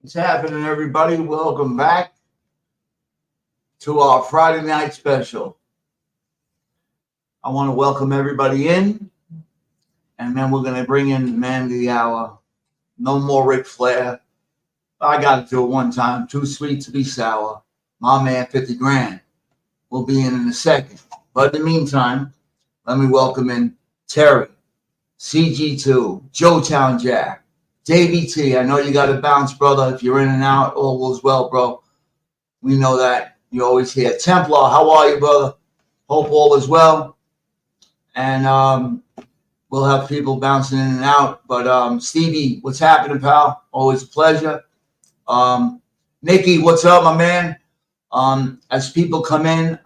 What's happening, everybody? Welcome back to our Friday night special. I want to welcome everybody in, and then we're going to bring in Man of the Hour. No more Ric Flair. I got to do it one time. Too sweet to be sour. My man, 50 grand. We'll be in a second. But in the meantime, let me welcome in Terry, CG2, Joetown Jack, Davey T. I know you got to bounce, brother. If you're in and out, all goes well, bro. We know that. You're always here. Templar, how are you, brother? Hope all is well. And we'll have people bouncing in and out. But Stevie, what's happening, pal? Always a pleasure. Nikki, what's up, my man? As people come in,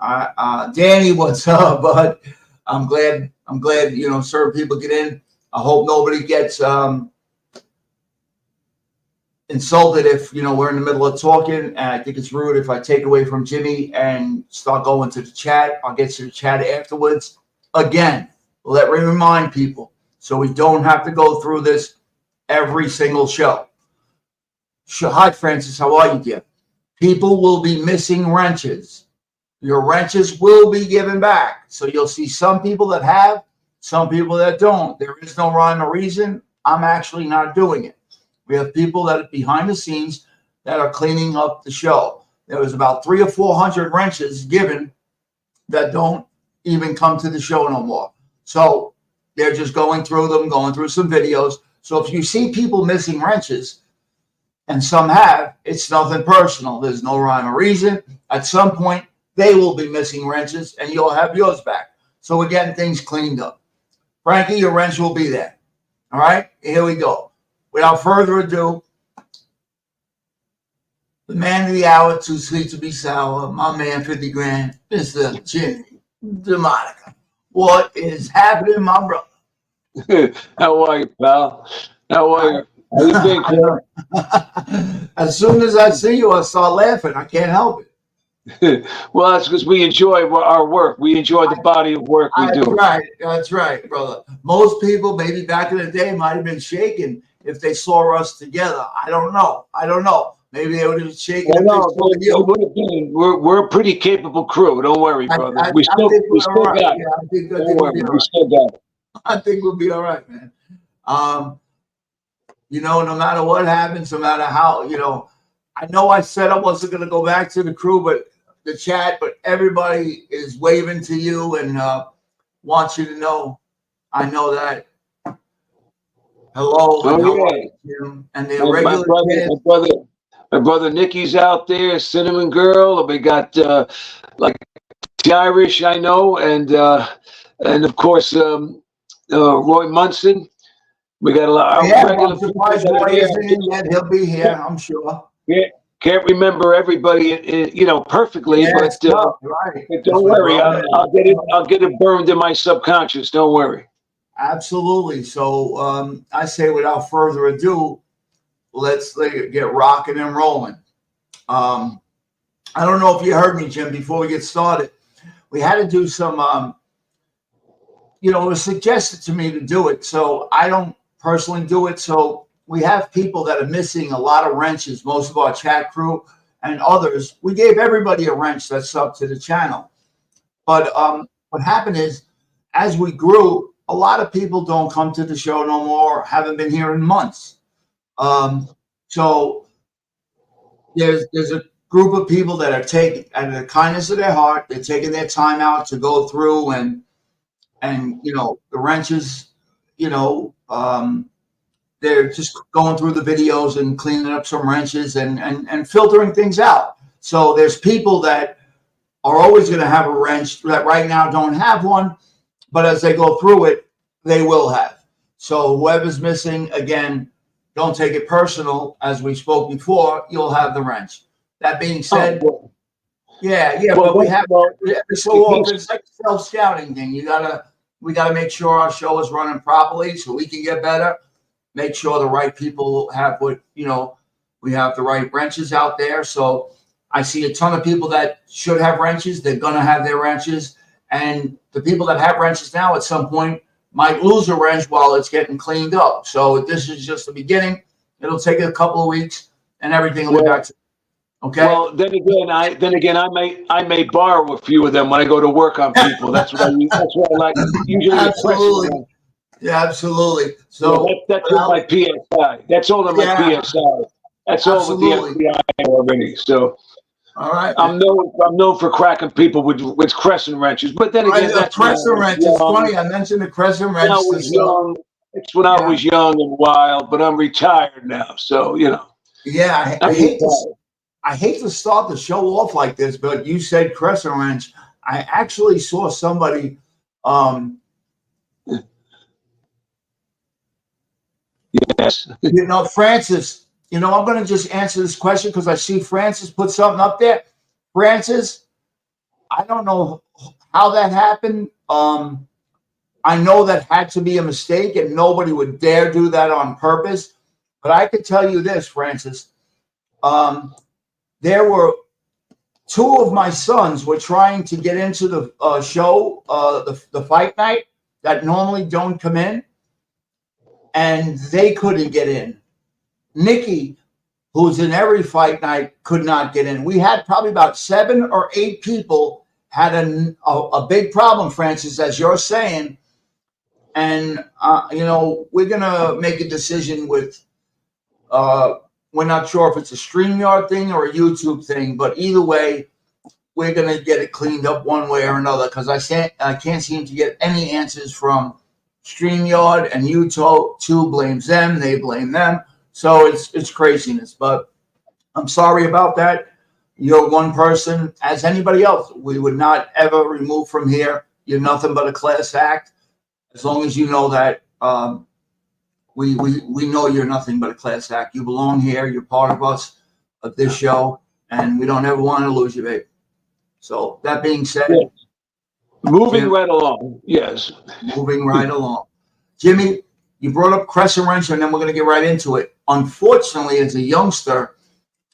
Danny, what's up, bud? I'm glad, certain people get in. I hope nobody gets insulted if we're in the middle of talking, and I think it's rude if I take away from Jimmy and start going to the chat. I'll get to the chat afterwards. Again, let me remind people so we don't have to go through this every single show. Hi, Francis. How are you, dear? People will be missing wrenches. Your wrenches will be given back. So you'll see some people that have, some people that don't. There is no rhyme or reason. I'm actually not doing it. We have people that are behind the scenes that are cleaning up the show. There was about 300 or 400 wrenches given that don't even come to the show no more. So they're just going through them, going through some videos. So if you see people missing wrenches, and some have, it's nothing personal. There's no rhyme or reason. At some point, they will be missing wrenches, and you'll have yours back. So we're getting things cleaned up. Frankie, your wrench will be there. All right? Here we go. Without further ado, the man of the hour, too sweet to be sour, my man, 50 grand, Mr. Jimmy DeMonica. What is happening, my brother? How are you, pal? How are you? How you been, Chris? As soon as I see you, I start laughing. I can't help it. Well, that's because we enjoy our work. We enjoy the body of work we do. That's right, brother. Most people, maybe back in the day, might have been shaking if they saw us together. I don't know. Maybe they would have been shaking. We're a pretty capable crew. Don't worry, brother. We still got it. I think we'll be all right, man. No matter what happens, no matter how, I know I said I wasn't going to go back to the crew, but the chat, but everybody is waving to you and wants you to know. I know that. Hello. And the regular my brother Nicky's out there, Cinnamon Girl. We got like the Irish, I know, and of course Roy Munson. We got a lot of regular people. He'll be here, I'm sure. Yeah, Can't remember everybody, perfectly, Yeah, it's but tough, right? don't worry. I'll get it burned in my subconscious. Don't worry. Absolutely. So I say, without further ado, let's get rocking and rolling. I don't know if you heard me, Jim. Before we get started, we had to do some. It was suggested to me to do it, so I don't personally do it. So we have people that are missing a lot of wrenches. Most of our chat crew and others, we gave everybody a wrench that's up to the channel. But what happened is, as we grew, a lot of people don't come to the show no more, haven't been here in months. So there's a group of people that are taking, out of the kindness of their heart, they're taking their time out to go through and the wrenches, they're just going through the videos and cleaning up some wrenches and filtering things out. So there's people that are always going to have a wrench that right now don't have one, but as they go through it, they will have. So whoever's missing, again, don't take it personal. As we spoke before, you'll have the wrench. That being said, but we have every so often, it's like a self-scouting thing. We gotta make sure our show is running properly so we can get better. Make sure the right people have we have the right wrenches out there. So I see a ton of people that should have wrenches. They're gonna have their wrenches, and the people that have wrenches now at some point might lose a wrench while it's getting cleaned up. So this is just the beginning. It'll take a couple of weeks, and everything will be back to. Okay. Well, then again, I may borrow a few of them when I go to work on people. That's what I like. Usually, absolutely. Yeah, absolutely. So that's in my PSI. That's all in my PSI. That's all with the FBI already. So, all right. I'm known for cracking people with crescent wrenches. But then again, that's crescent wrench. It's funny. I mentioned the crescent wrench. It's when I was young and wild, but I'm retired now. So Yeah, I hate to start the show off like this, but you said crescent wrench. I actually saw somebody. Yes. Francis. I'm going to just answer this question because I see Francis put something up there. Francis, I don't know how that happened. I know that had to be a mistake, and nobody would dare do that on purpose. But I could tell you this, Francis. There were two of my sons were trying to get into the show, the fight night that normally don't come in, and they couldn't get in. Nikki, who's in every fight night, could not get in. We had probably about 7 or 8 people had a big problem, Francis, as you're saying. And, we're going to make a decision with we're not sure if it's a StreamYard thing or a YouTube thing, but either way, we're going to get it cleaned up one way or another because I can't seem to get any answers from StreamYard, and YouTube blames them. They blame them. So it's craziness. But I'm sorry about that. You're one person, as anybody else. We would not ever remove from here. You're nothing but a class act. As long as you know that we know you're nothing but a class act. You belong here. You're part of us, of this show, and we don't ever want to lose you, babe. So that being said, moving right along. Yes, moving right along. Jimmy, you brought up crescent wrench, and then we're going to get right into it. Unfortunately, as a youngster,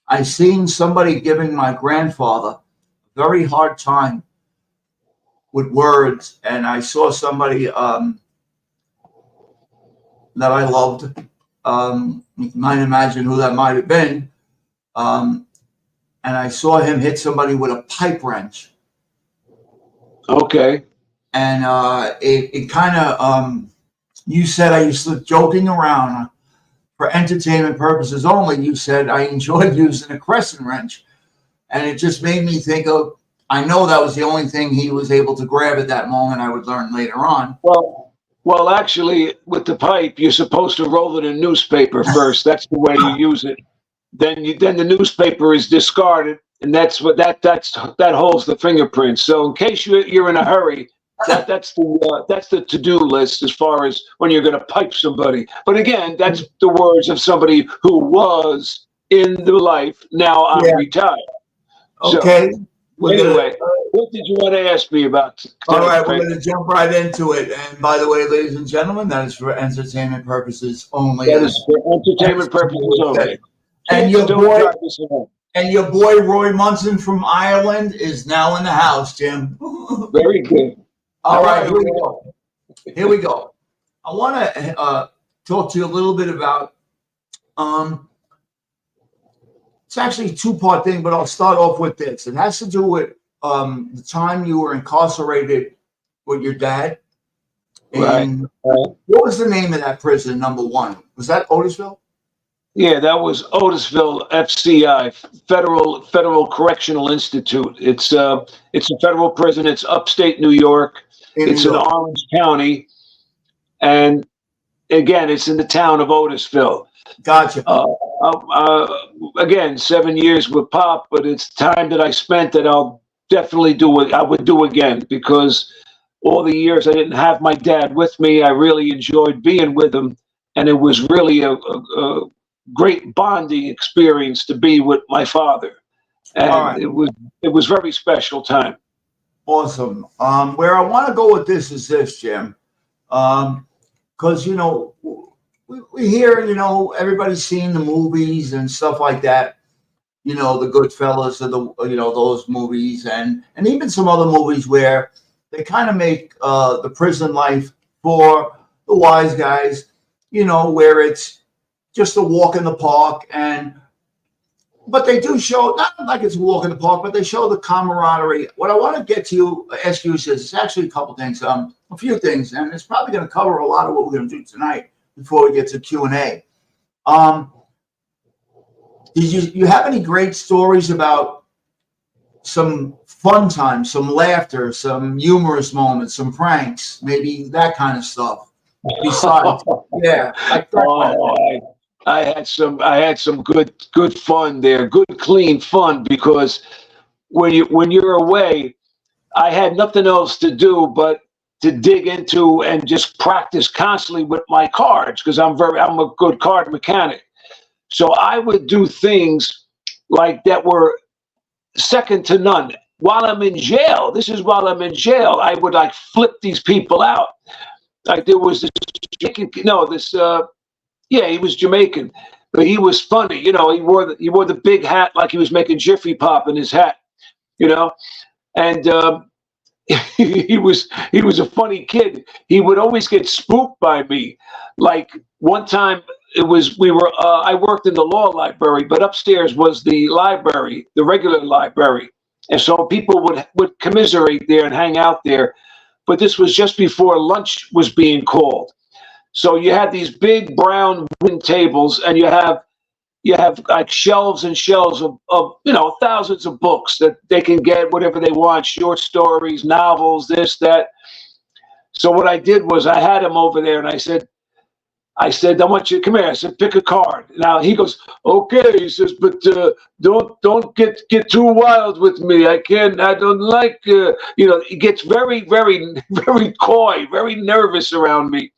I seen somebody giving my grandfather a very hard time with words, and I saw somebody that I loved. You might imagine who that might have been. And I saw him hit somebody with a pipe wrench. Okay. And it kind of, you said I used to joking around for entertainment purposes only. You said I enjoyed using a crescent wrench. And it just made me think of, I know that was the only thing he was able to grab at that moment. I would learn later on. Well, actually, with the pipe, you're supposed to roll it in newspaper first. That's the way you use it. Then the newspaper is discarded, and that holds the fingerprints. So in case you're in a hurry, that's the to-do list as far as when you're going to pipe somebody. But again, that's the words of somebody who was in the life. Now I'm Yeah. retired. Okay. So, anyway, what did you want to ask me about? All right, we're going to jump right into it. And by the way, ladies and gentlemen, that is for entertainment purposes only. That is for entertainment purposes only. And Kids, don't drive this alone. And your boy Roy Munson from Ireland is now in the house, Jim. Very good. All right, here we go. Here we go. I want to talk to you a little bit about. It's actually a two-part thing, but I'll start off with this. It has to do with the time you were incarcerated with your dad. And what was the name of that prison? Number one, was that Otisville? Yeah, that was Otisville, FCI, Federal Correctional Institute. It's a federal prison. It's upstate New York. It's in Orange County, and again, it's in the town of Otisville. Gotcha. Again, 7 years with Pop, but it's time that I spent that I'll definitely do it. I would do again, because all the years I didn't have my dad with me, I really enjoyed being with him, and it was really a great bonding experience to be with my father, and it was very special time. Awesome. Where I want to go with this is this, Jim, because we hear, everybody's seen the movies and stuff like that, the Goodfellas or those movies, and even some other movies where they kind of make the prison life for the wise guys, where it's just a walk in the park, but they do show, not like it's a walk in the park, but they show the camaraderie. What I want to ask you is this. It's actually a couple things, a few things, and it's probably going to cover a lot of what we're going to do tonight before we get to Q&A. Did you have any great stories about some fun times, some laughter, some humorous moments, some pranks, maybe that kind of stuff? Besides, yeah, like that. I had some good fun there, good clean fun, because when you're away, I had nothing else to do but to dig into and just practice constantly with my cards, because I'm a good card mechanic. So I would do things like that were second to none. While I'm in jail, I would like flip these people out. Like there was this, he was Jamaican, but he was funny. He wore the big hat like he was making Jiffy Pop in his hat, and he was a funny kid. He would always get spooked by me. Like one time, I worked in the law library, but upstairs was the library, the regular library, and so people would commiserate there and hang out there. But this was just before lunch was being called. So you had these big brown wooden tables, and you have like shelves and shelves of thousands of books that they can get whatever they want, short stories, novels, this, that. So what I did was I had him over there, and I said, I want you to come here. I said, pick a card. Now he goes, okay. He says, but don't get too wild with me. I don't like, he gets very, very, very coy, very nervous around me.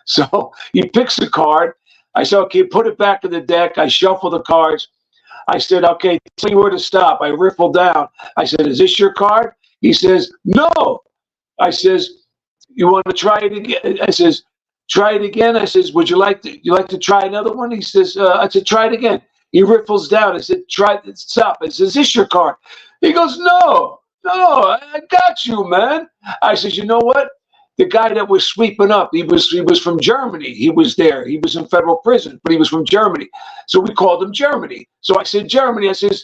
So he picks a card. I said, okay, put it back in the deck. I shuffle the cards. I said, okay, tell me where to stop. I riffle down. I said, is this your card? He says, no. I says, you want to try it again? I says, try it again. I says, would you like to try another one? He says, I said, try it again. He riffles down. I said, stop. I said, is this your card? He goes, no, I got you, man. I says, you know what? The guy that was sweeping up, he was from Germany. He was there. He was in federal prison, but he was from Germany. So we called him Germany. So I said, Germany. I said,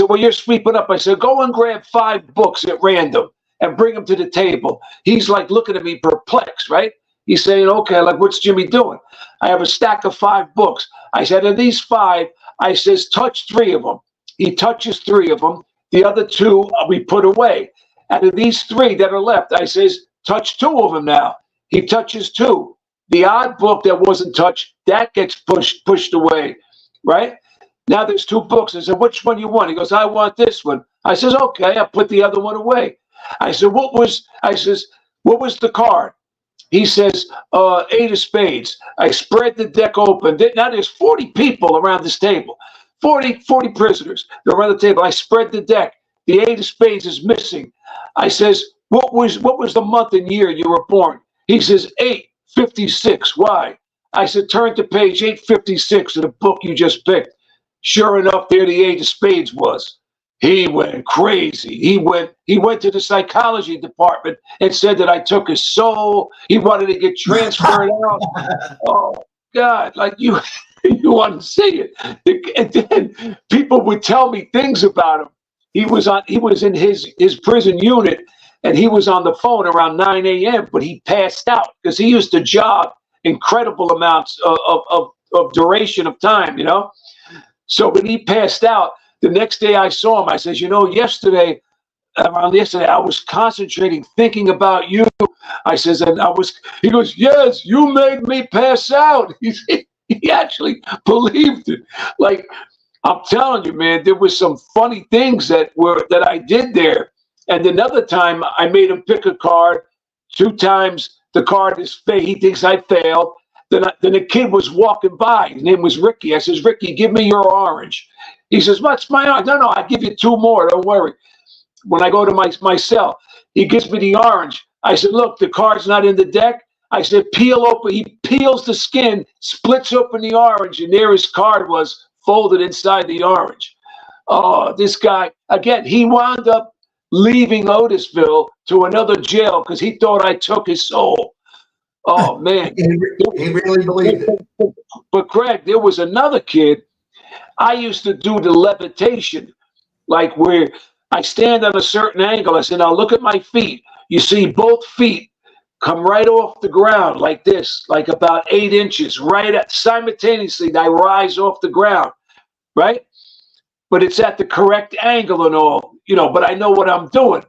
well, you're sweeping up. I said, go and grab 5 books at random and bring them to the table. He's like looking at me perplexed, right? He's saying, okay, like, what's Jimmy doing? I have a stack of 5 books. I said, of these 5, I says, touch 3 of them. He touches 3 of them. The other 2 we put away. Out of these 3 that are left, I says, touch 2 of them now. He touches 2. The odd book that wasn't touched, that gets pushed away, right? Now there's 2 books. I said, which one you want? He goes, I want this one. I says, okay, I put the other one away. I said, what was the card? He says, 8 of spades. I spread the deck open. Now there's 40 people around this table. 40 prisoners. They're around the table. I spread the deck. The 8 of spades is missing. I says, what was the month and year you were born? He says, 856. Why? I said, turn to page 856 of the book you just picked. Sure enough, there the 8 of spades was. He went crazy. He went to the psychology department and said that I took his soul. He wanted to get transferred out. Oh God, like you want to see it. And then people would tell me things about him. He was in his prison unit, and he was on the phone around 9 a.m., but he passed out because he used to jog incredible amounts of duration of time, you know? So when he passed out, the next day I saw him, I says, yesterday I was concentrating, thinking about you. I says, he goes, yes, you made me pass out. He actually believed it. Like, I'm telling you, man, there was some funny things that I did there. And another time I made him pick a card. 2 times the card is he thinks I failed. Then a kid was walking by. His name was Ricky. I says, Ricky, give me your orange. He says, what's my orange? No, I'll give you 2 more. Don't worry. When I go to my cell, he gives me the orange. I said, look, the card's not in the deck. I said, peel open. He peels the skin, splits open the orange, and there his card was folded inside the orange. Oh, this guy, again, he wound up leaving Otisville to another jail because he thought I took his soul. Oh, man. He really believed it. But Greg, there was another kid. I used to do the levitation, like where I stand on a certain angle. I said, now look at my feet. You see both feet come right off the ground like this, like about 8 inches, simultaneously. I rise off the ground, right? But it's at the correct angle and all, but I know what I'm doing.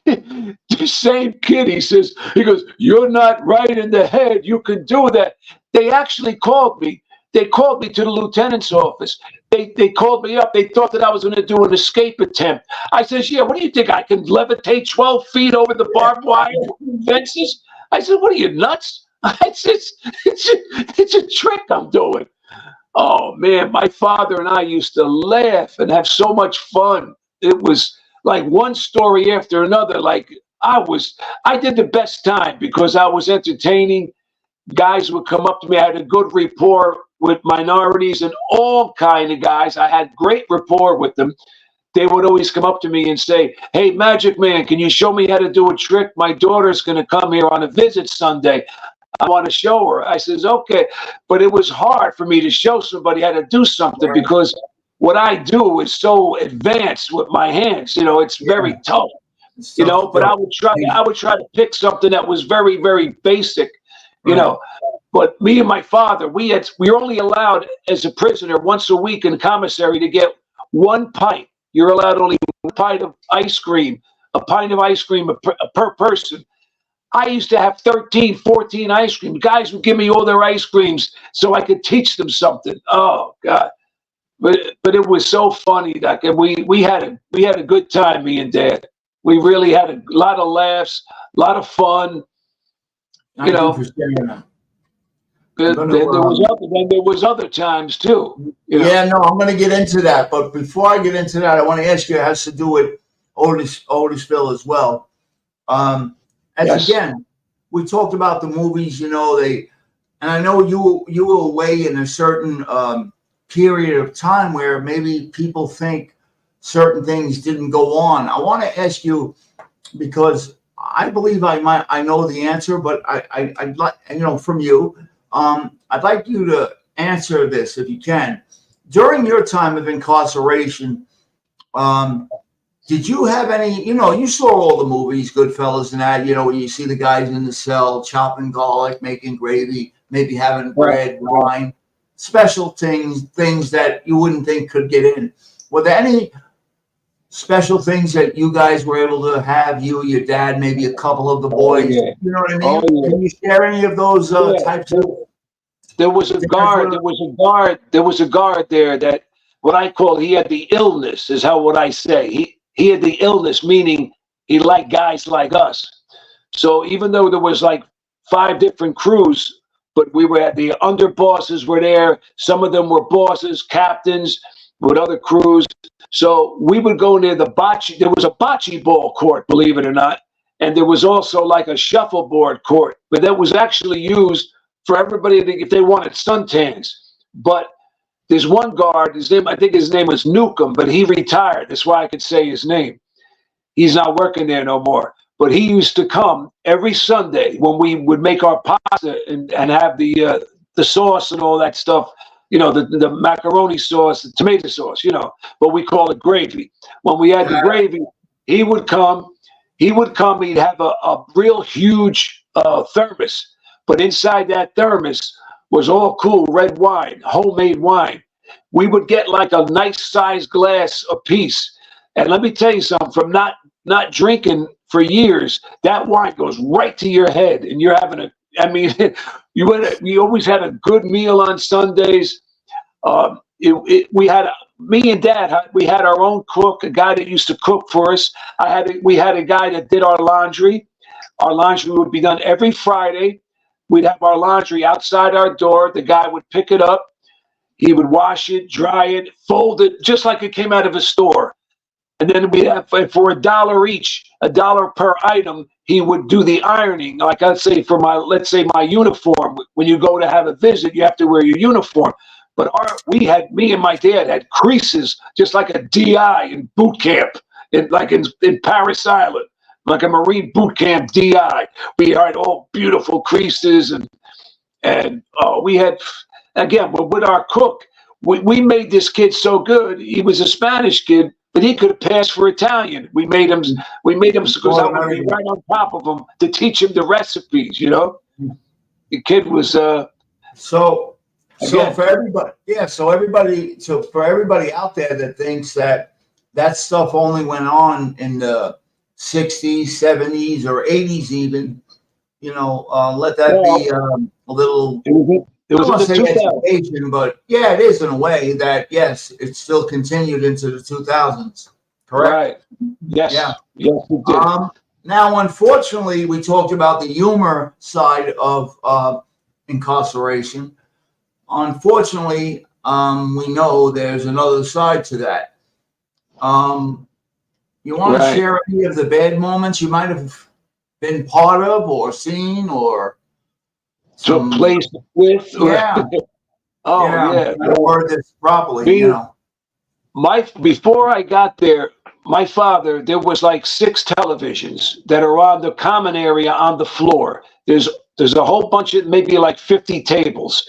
The same kid, he goes, you're not right in the head. You can do that. They actually called me. They called me to the lieutenant's office. They called me up. They thought that I was going to do an escape attempt. I says, yeah, what do you think? I can levitate 12 feet over the barbed wire fences? I said, what are you, nuts? It's a trick I'm doing. Oh, man, my father and I used to laugh and have so much fun. It was like one story after another. Like I did the best time because I was entertaining. Guys would come up to me. I had a good rapport with minorities and all kind of guys. I had great rapport with them. They would always come up to me and say, hey, Magic Man, can you show me how to do a trick? My daughter's going to come here on a visit Sunday. I want to show her. I says, okay. But it was hard for me to show somebody how to do something because what I do is so advanced with my hands. It's very tough, but I would try to pick something that was very, very basic, But me and my father, we were only allowed as a prisoner once a week in commissary to get 1 pint. You're allowed only 1 pint of ice cream, per person. I used to have 13, 14 ice cream. Guys would give me all their ice creams so I could teach them something. Oh God. But it was so funny, Doc. And we had a good time, me and Dad. We really had a lot of laughs, a lot of fun. Thank you for sharing that. There was other times too. Yeah, no, I'm going to get into that. But before I get into that, I want to ask you, it has to do with Otisville as well. Yes. Again, we talked about the movies, and I know you were away in a certain period of time where maybe people think certain things didn't go on. I want to ask you, because I believe I know the answer, but I'd like, from you, I'd like you to answer this if you can. During your time of incarceration, did you have any, you saw all the movies, Goodfellas and that, where you see the guys in the cell chopping garlic, making gravy, maybe having bread, wine, special things that you wouldn't think could get in. Were there any special things that you guys were able to have, you, your dad, maybe a couple of the boys? Yeah. You know what I mean? Oh, yeah. Can you share any of those types of? There was a guard there that what I call, he had the illness, is what I say. He had the illness, meaning he liked guys like us. So even though there was like 5 different crews, but we were at the underbosses were there. Some of them were bosses, captains. with other crews. So we would go near the bocce. There was a bocce ball court, believe it or not. And there was also like a shuffleboard court, but that was actually used for everybody if they wanted suntans. But there's one guard, his name, I think his name was Newcomb, but he retired. That's why I could say his name. He's not working there no more. But he used to come every Sunday when we would make our pasta and have the sauce and all that stuff, you know, the macaroni sauce, the tomato sauce, you know, but we call it gravy. When we had the gravy, he would come, he'd have a real huge thermos, but inside that thermos was all cool red wine, homemade wine. We would get like a nice sized glass apiece. And let me tell you something, from not drinking for years, that wine goes right to your head, and you're having you always had a good meal on Sundays. Me and Dad, we had our own cook, a guy that used to cook for us. We had a guy that did our laundry. Our laundry would be done every Friday. We'd have our laundry outside our door. The guy would pick it up. He would wash it, dry it, fold it, just like it came out of a store. And then we'd have, for $1 each, $1 per item, he would do the ironing. Like I'd say let's say my uniform. When you go to have a visit, you have to wear your uniform. But me and my dad had creases, just like a DI in boot camp, in Paris Island, like a Marine boot camp DI. We had all beautiful creases, and we had, again, with our cook, we made this kid so good. He was a Spanish kid, but he could pass for Italian. We made him because I would be right on top of him to teach him the recipes. You know, the kid was So for everybody out there that thinks that stuff only went on in the 60s, 70s, or 80s, even, you know, let that be a little. It was I don't want to in the say 2000s. education, but yeah, it is in a way that, yes, it still continued into the 2000s. Correct? Right. Yes. Yeah. Yes, it did. Now, unfortunately, we talked about the humor side of incarceration. Unfortunately, we know there's another side to that. You want to share any of the bad moments you might have been part of or seen or took place with? Yeah. Yeah. I word this properly, you know. Before I got there, my father, there was like 6 televisions that are on the common area on the floor. There's a whole bunch of maybe like 50 tables.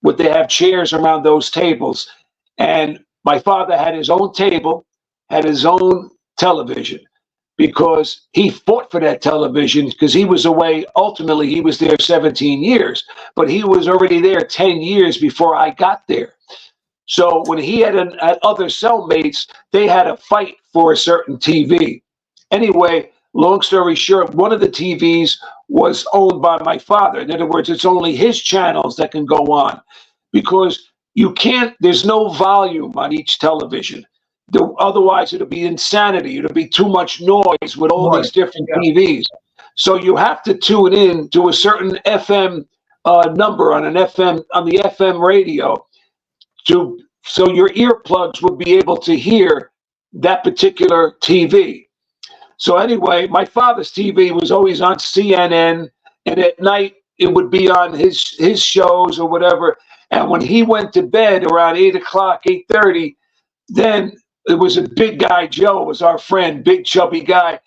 Would they have chairs around those tables? And my father had his own table, had his own television, because he fought for that television because he was away. Ultimately, he was there 17 years, but he was already there 10 years before I got there. So when he had other cellmates, they had a fight for a certain TV. Anyway, long story short, one of the TVs was owned by my father. In other words, it's only his channels that can go on, because there's no volume on each television. Otherwise, it'll be insanity. It'll be too much noise with all these different TVs. So you have to tune in to a certain FM number on the FM radio, so your earplugs would be able to hear that particular TV. So anyway, my father's TV was always on CNN, and at night it would be on his shows or whatever. And when he went to bed around 8 o'clock, 8:30, then it was a big guy. Joe was our friend, big chubby guy.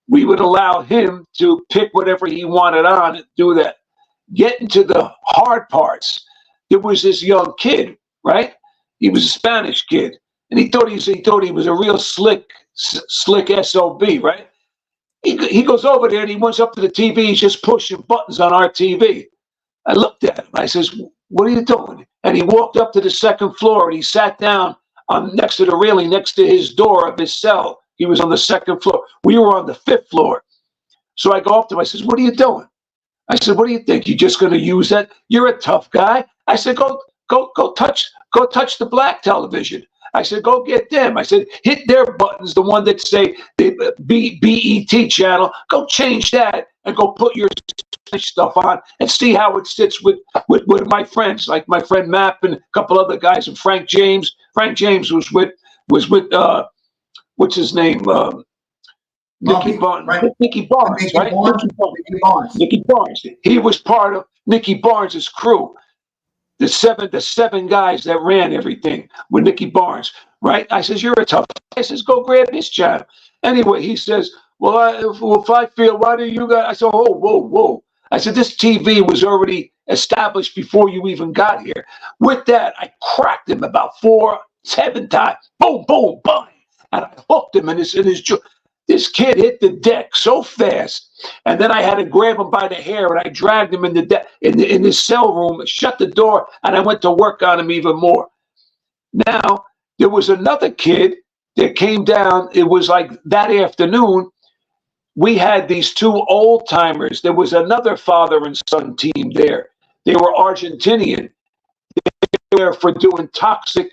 We would allow him to pick whatever he wanted on and do that. Getting to the hard parts, there was this young kid, right? He was a Spanish kid, and he thought he was a real slick SOB, right? He goes over there and he went up to the TV. He's just pushing buttons on our TV. I looked at him. I says, "What are you doing?" And he walked up to the second floor and he sat down next to the railing, next to his door of his cell. He was on the second floor. We were on the 5th floor. So I go up to him. I says, "What are you doing?" I said, "What do you think? You're just going to use that? You're a tough guy." I said, Go touch the black television." I said, "Go get them." I said, "Hit their buttons, the one that say the BET channel. Go change that and go put your stuff on and see how it sits with my friends, like my friend Mapp and a couple other guys, and Frank James. Frank James was with what's his name? Nicky Barnes, right. Nicky Barnes, Nicky right? Barnes. Nicky Barnes. Nicky Barnes. He was part of Nicky Barnes's crew. The seven guys that ran everything with Nicky Barnes, right? I says, you're a tough guy. I says, go grab this job. Anyway, he says, well, if I feel, why do you guys? I said, oh, whoa. I said, this TV was already established before you even got here. With that, I cracked him about 7 times. Boom, boom, boom. And I hooked him in his jaw. This kid hit the deck so fast, and then I had to grab him by the hair, and I dragged him in his cell room, shut the door, and I went to work on him even more. Now, there was another kid that came down. It was like that afternoon. We had these 2 old timers. There was another father and son team there. They were Argentinian. They were there for doing toxic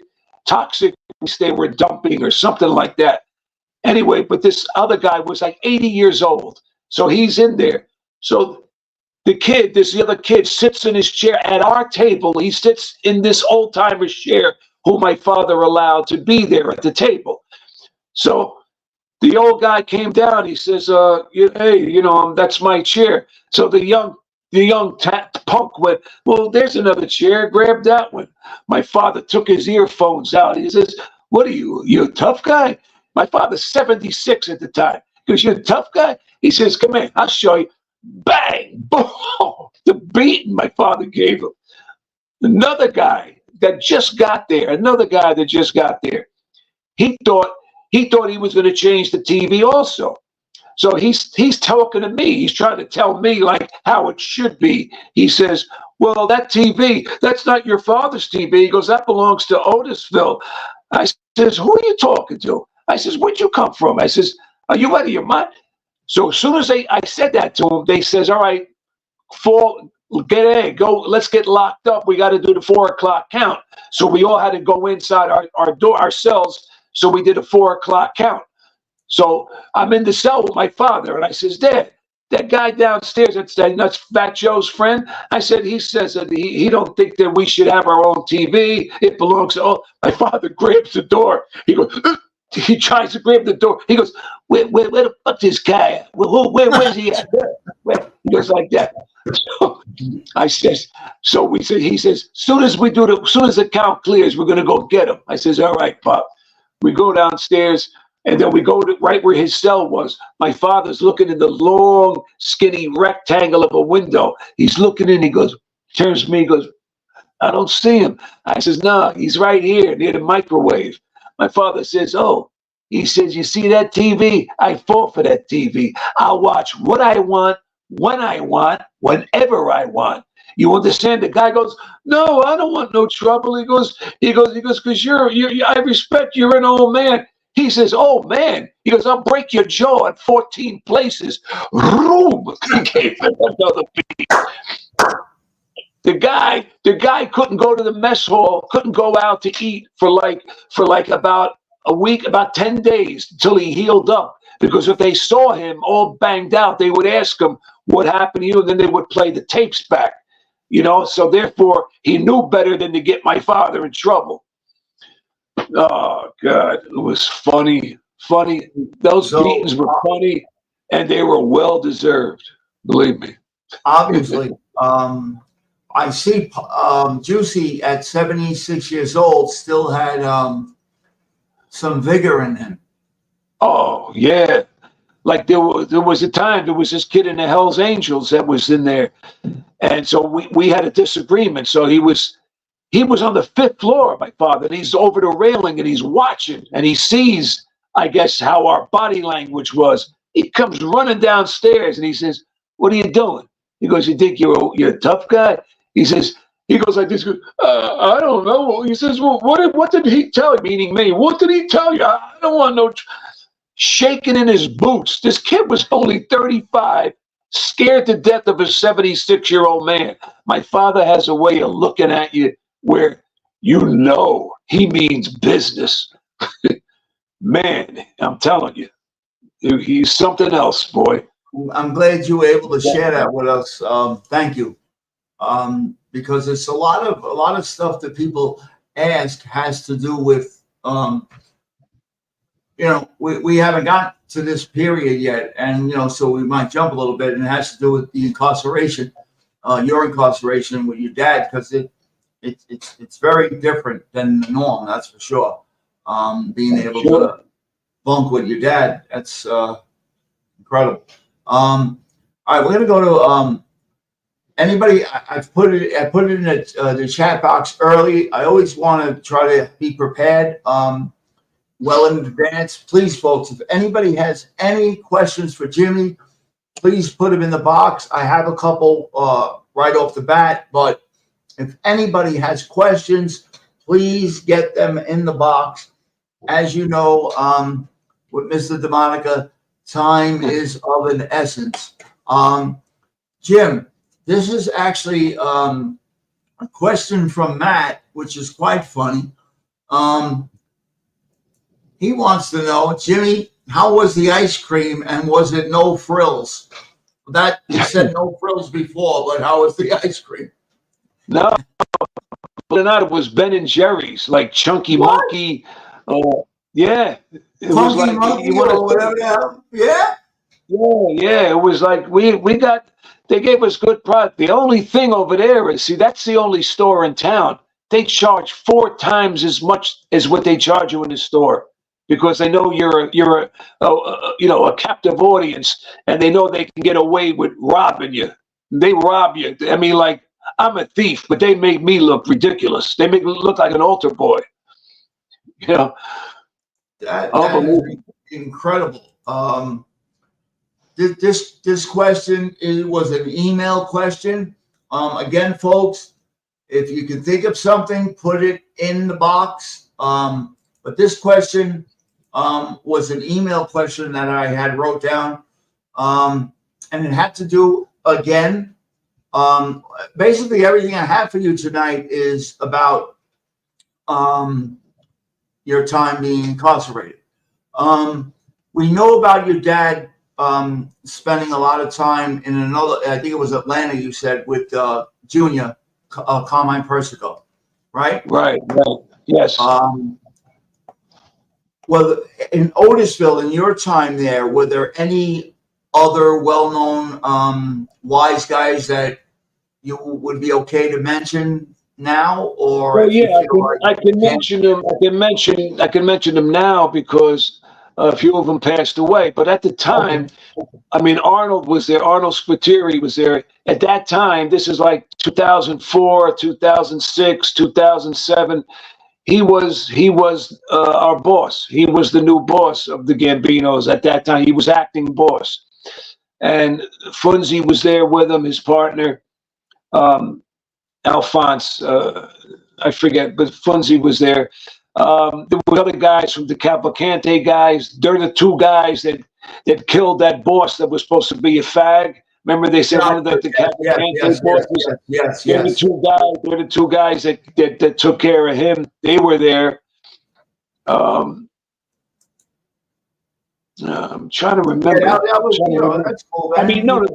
they were dumping or something like that. Anyway, but this other guy was like 80 years old. So he's in there. So this other kid sits in his chair at our table. He sits in this old timer's chair who my father allowed to be there at the table. So the old guy came down. He says, hey, that's my chair. So the young punk went, well, there's another chair. Grab that one. My father took his earphones out. He says, what are you a tough guy? My father's 76 at the time. He goes, you're a tough guy? He says, come here, I'll show you. Bang, boom, the beating my father gave him. Another guy that just got there, he thought he was going to change the TV also. So he's talking to me. He's trying to tell me like how it should be. He says, well, that TV, that's not your father's TV. He goes, that belongs to Otisville. I says, who are you talking to? I says, where'd you come from? I says, are you out of your mind? So as soon as I said that to him, they says, all right, go, let's get locked up. We got to do the 4 o'clock count. So we all had to go inside our door ourselves. So we did a 4 o'clock count. So I'm in the cell with my father, and I says, Dad, that guy downstairs, that's Fat Joe's friend. I said, he says that he don't think that we should have our own TV. It belongs to my father grabs the door. He goes, he tries to grab the door. He goes, where the fuck this guy at? Where's he at? Where? He goes like that. So I says, he says, soon as the count clears, we're going to go get him. I says, all right, Pop. We go downstairs, and then we go to right where his cell was. My father's looking in the long, skinny rectangle of a window. He's looking in. He goes, turns to me. He goes, I don't see him. I says, no, he's right here near the microwave. My father says, oh, he says, you see that TV? I fought for that TV. I'll watch what I want, when I want, whenever I want. You understand? The guy goes, no, I don't want no trouble. He goes, because I respect you're an old man. He says, oh man. He goes, I'll break your jaw at 14 places. Room. He gave him another beat. The guy couldn't go to the mess hall, couldn't go out to eat for like about a week, about 10 days until he healed up. Because if they saw him all banged out, they would ask him what happened to you, and then they would play the tapes back. So therefore he knew better than to get my father in trouble. Oh God, it was funny. Those beatings were funny, and they were well deserved. Believe me. Obviously, I see Juicy at 76 years old still had some vigor in him. Oh yeah, like there was a time there was this kid in the Hells Angels that was in there, and so we had a disagreement. So he was on the 5th floor, my father, and he's over the railing and he's watching, and he sees, I guess, how our body language was. He comes running downstairs and he says, "What are you doing?" He goes, "You think you're a tough guy?" He goes like this. I don't know. He says, "Well, what did he tell you?" Meaning me. What did he tell you? I don't want no shaking in his boots. This kid was only 35, scared to death of a 76-year-old man. My father has a way of looking at you where he means business. Man, I'm telling you, he's something else, boy. I'm glad you were able to share that with us. Thank you. Because it's a lot of stuff that people, ask has to do with, we haven't got to this period yet, and so we might jump a little bit, and it has to do with the incarceration, your incarceration with your dad, because it's very different than the norm, that's for sure. Being able to bunk with your dad, that's incredible. All right, we're gonna go to anybody. I put it in the chat box early. I always want to try to be prepared well in advance. Please, folks, if anybody has any questions for Jimmy, please put them in the box. I have a couple right off the bat, but if anybody has questions, please get them in the box. As you know, with Mr. DeMonica, time is of an essence. Jim, this is actually a question from Matt, which is quite funny. He wants to know, Jimmy, how was the ice cream, and was it no frills? That you said no frills before, but how was the ice cream? No, not it was Ben and Jerry's, like Chunky Monkey. Yeah, it was Funky like Monkey you or whatever. Yeah. Yeah. It was like we got. They gave us good product. The only thing over there is, see, that's the only store in town. They charge 4 times as much as what they charge you in the store, because they know you're a captive audience, and they know they can get away with robbing you. They rob you. I mean, like, I'm a thief, but they make me look ridiculous. They make me look like an altar boy. That is incredible. This question was an email question. Again, folks, if you can think of something, put it in the box. But this question was an email question that I had wrote down, and it had to do, again, basically everything I have for you tonight is about your time being incarcerated. We know about your dad spending a lot of time in another, I think it was Atlanta, you said, with Junior, Carmine Persico, right? Right. Yes. Well, in Otisville, in your time there, were there any other well-known wise guys that you would be okay to mention now? Or well, yeah, I can mention them. I can mention them now because a few of them passed away. But at the time, I mean, Arnold was there. Arnold Spiteri was there. At that time, this is like 2004, 2006, 2007. He was our boss. He was the new boss of the Gambinos at that time. He was acting boss. And Funzi was there with him, his partner, Alphonse. I forget, but Funzi was there. There were other guys from the Cavalcante guys. They're the 2 guys that killed that boss that was supposed to be a fag. Remember, they said one of the Cavalcante bosses. Yes. They're the 2 guys that took care of him. They were there. I'm trying to remember. That's cool, man. I mean, no,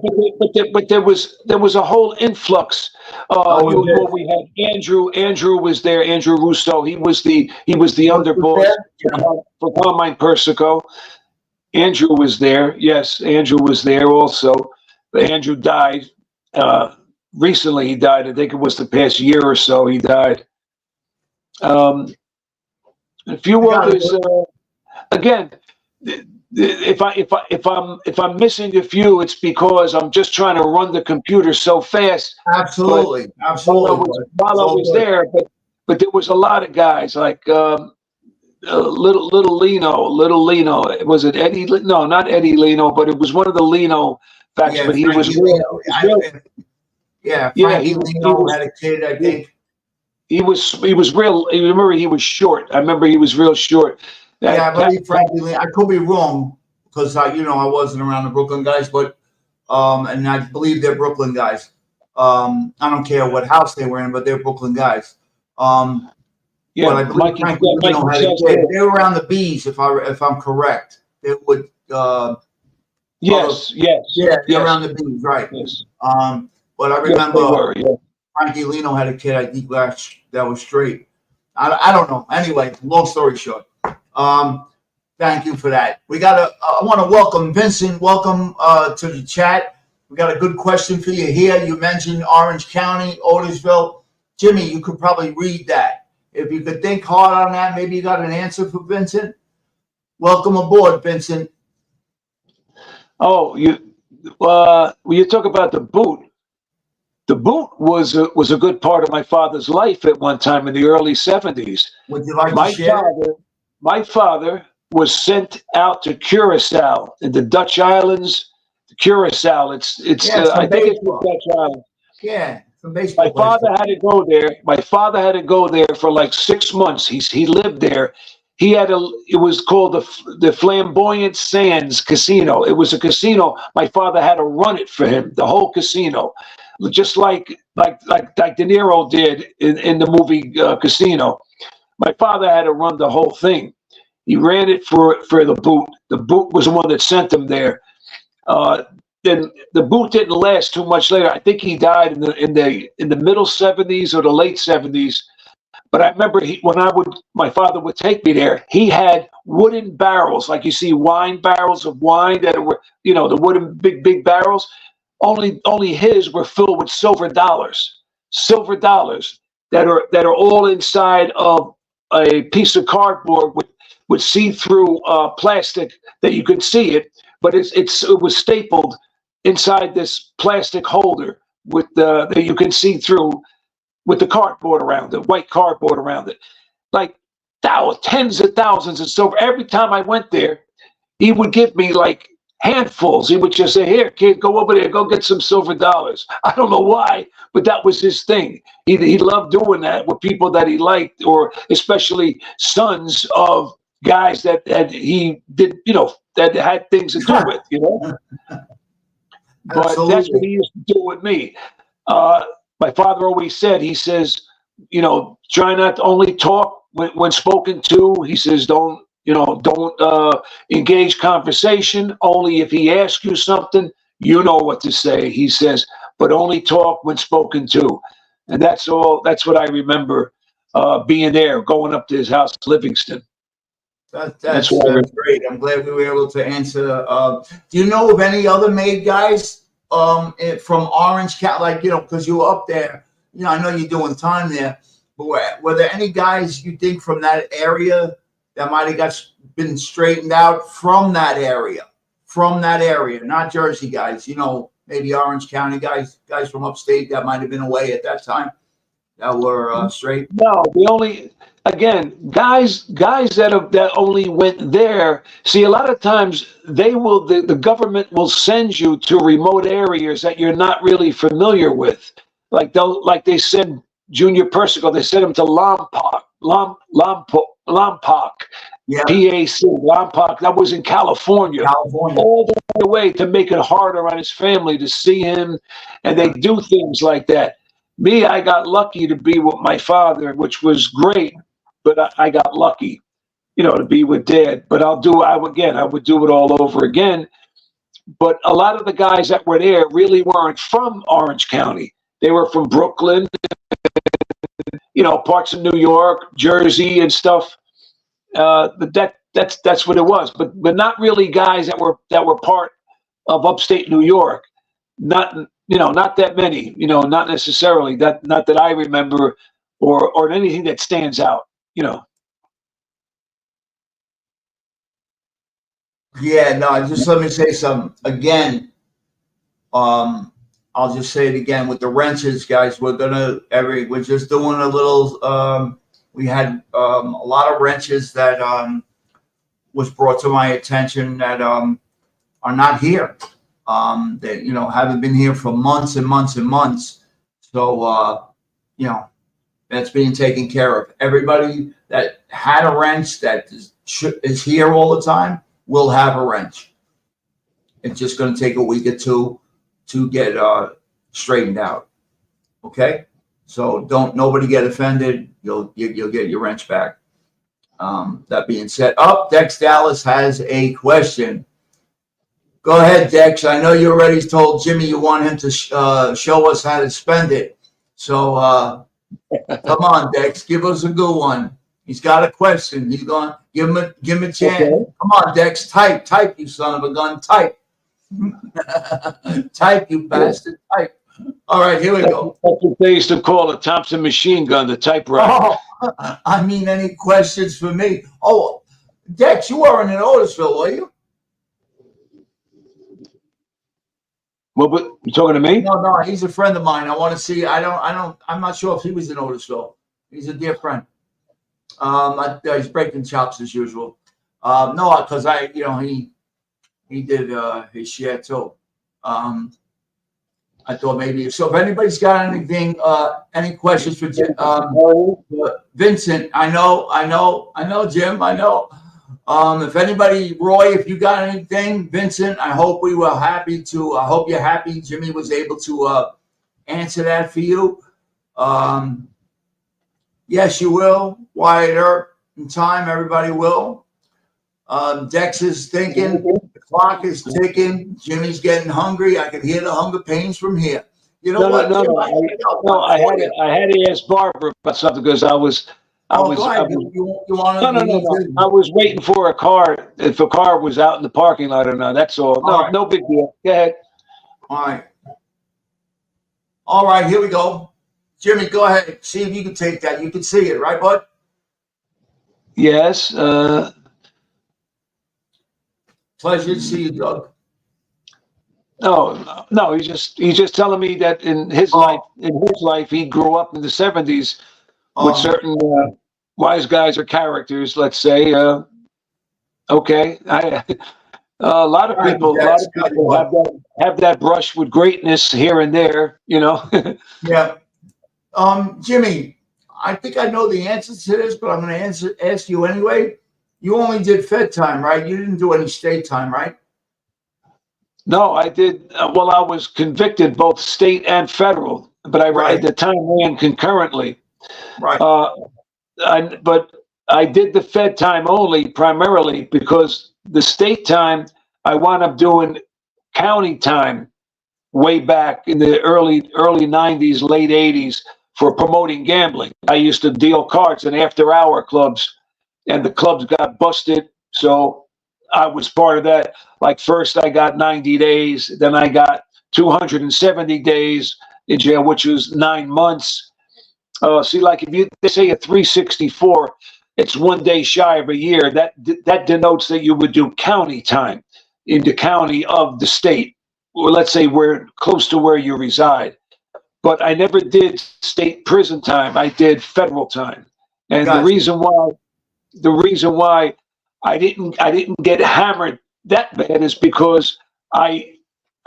but there was a whole influx. We had Andrew. Andrew was there. Andrew Russo. He was the underboss for Carmine Persico. Andrew was there. Yes, Andrew was there also. But Andrew died recently. He died. I think it was the past year or so. He died. A few others. Again. If I'm missing a few, it's because I'm just trying to run the computer so fast. Absolutely. While I was there, but there was a lot of guys like little Lino. Was it Eddie? No, not Eddie Lino, but it was one of the Lino facts. Yeah, but he was real. Frankie Lino had a kid, I think. He was real. Remember, he was short. I remember he was real short. I believe Frankie. I could be wrong because I wasn't around the Brooklyn guys, but and I believe they're Brooklyn guys. I don't care what house they were in, but they're Brooklyn guys. But I believe Frankie Lino had a kid. They were around the B's, if I'm correct. They would. Yes. Around the B's, right? Yes. But I remember Frankie Lino had a kid. I think that was straight. I don't know. Anyway, long story short. Thank you for that. I want to welcome Vincent. Welcome to the chat. We got a good question for you here. You mentioned Orange County, Otisville. Jimmy, you could probably read that. If you could think hard on that, maybe you got an answer for Vincent. Welcome aboard, Vincent. Oh, when you talk about the boot. The boot was a good part of my father's life at one time in the early 70s. Would you like to share? My father was sent out to Curacao in the Dutch islands. Curacao, I think it's the Dutch island. Yeah, some baseball. My father had to go there. My father had to go there for like 6 months. He lived there. It was called the Flamboyant Sands Casino. It was a casino. My father had to run it for him, the whole casino, just like De Niro did in the movie Casino. My father had to run the whole thing. He ran it for the boot. The boot was the one that sent him there. Then the boot didn't last too much later. I think he died in the middle 70s or the late 70s. But I remember my father would take me there. He had wooden barrels, like you see wine barrels of wine that were, the wooden big barrels. Only his were filled with silver dollars that are all inside of a piece of cardboard with see-through plastic that you could see it, but it was stapled inside this plastic holder that you can see through, with the cardboard around it, white cardboard around it, like tens of thousands of silver. Every time I went there, he would give me like handfuls. He would just say, "Here, kid, go over there, go get some silver dollars." I don't know why, but that was his thing. He loved doing that with people that he liked, or especially sons of guys that he did, that had things to do with, But Absolutely. That's what he used to do with me. My father always said, he says, try not to only talk when spoken to. He says, don't engage conversation. Only if he asks you something, you know what to say. He says, but only talk when spoken to. And that's what I remember being there, going up to his house, Livingston. That's great. I'm glad we were able to answer. Do you know of any other maid guys from Orange County? Because you were up there. I know you're doing time there. But were there any guys you think from that area that might have been straightened out from that area? Not Jersey guys. Maybe Orange County guys from upstate that might have been away at that time that were straight. No, guys that only went there. See, a lot of times the government will send you to remote areas that you're not really familiar with. Like they send Junior Persico, they sent him to Lompoc, Yeah. PAC, Lompoc. That was in California. All the way to make it harder on his family to see him, and they do things like that. Me, I got lucky to be with my father, which was great, but I got lucky, to be with Dad. But I would do it all over again. But a lot of the guys that were there really weren't from Orange County. They were from Brooklyn, parts of New York, Jersey, and stuff. That's what it was. But not really guys that were part of upstate New York. Not that many. Not necessarily. Not that I remember, or anything that stands out. Yeah, no, just let me say something. Again, I'll just say it again with the wrenches, guys. We're just doing a little, we had a lot of wrenches that was brought to my attention that are not here. That, haven't been here for months and months and months. So, that's being taken care of. Everybody that had a wrench that is here all the time will have a wrench. It's just going to take a week or two to get straightened out. Okay, so nobody get offended. You'll get your wrench back. That being said, Dex Dallas has a question. Go ahead, Dex. I know you already told Jimmy you want him to show us how to spend it. So Come on, Dex, give us a good one. He's got a question. He's going. Give him a chance. Okay. Come on, Dex, type, you son of a gun, type. Type, you bastard, type. All right, here we go. That's what they used to call a Thompson machine gun, the typewriter. Oh, I mean, any questions for me? Oh, Dex, you weren't in Otisville, were you? What, you talking to me? No, he's a friend of mine. I want to see. I'm not sure if he was in Otisville. He's a dear friend. He's breaking chops as usual. No, because he did his share too. I thought maybe so. If anybody's got anything, any questions for Vincent, I know, Jim, I know. If anybody, Roy, if you got anything, Vincent, I hope you're happy. Jimmy was able to answer that for you. Yes, you will. Wyatt Earp, in time, everybody will. Dex is thinking. The clock is ticking. Jimmy's getting hungry. I can hear the hunger pains from here. You know what? I had to ask Barbara about something because I was waiting for a car. If a car was out in the parking lot or not, that's all. No big deal. Go ahead. All right, here we go. Jimmy, go ahead. See if you can take that. You can see it, right, bud? Yes. Pleasure to see you, Doug. No. He's just telling me that in his life, he grew up in the 70s with certain wise guys or characters. Let's say, okay, a lot of people have that brush with greatness here and there, you know. Yeah. Jimmy, I think I know the answer to this, but I'm going to ask you anyway. You only did Fed time, right? You didn't do any state time, right? No, I did. Well, I was convicted both state and federal, but at the time ran concurrently. Right. But I did the Fed time only primarily because the state time, I wound up doing county time way back in the early 90s, late 80s for promoting gambling. I used to deal cards in after-hour clubs, and the clubs got busted, so I was part of that. Like first I got 90 days, then I got 270 days in jail, which was 9 months. See, like if they say a 364, it's 1 day shy of a year. That denotes that you would do county time in the county of the state, or let's say we're close to where you reside. But I never did state prison time. I did federal time, and the reason why I didn't get hammered that bad is because I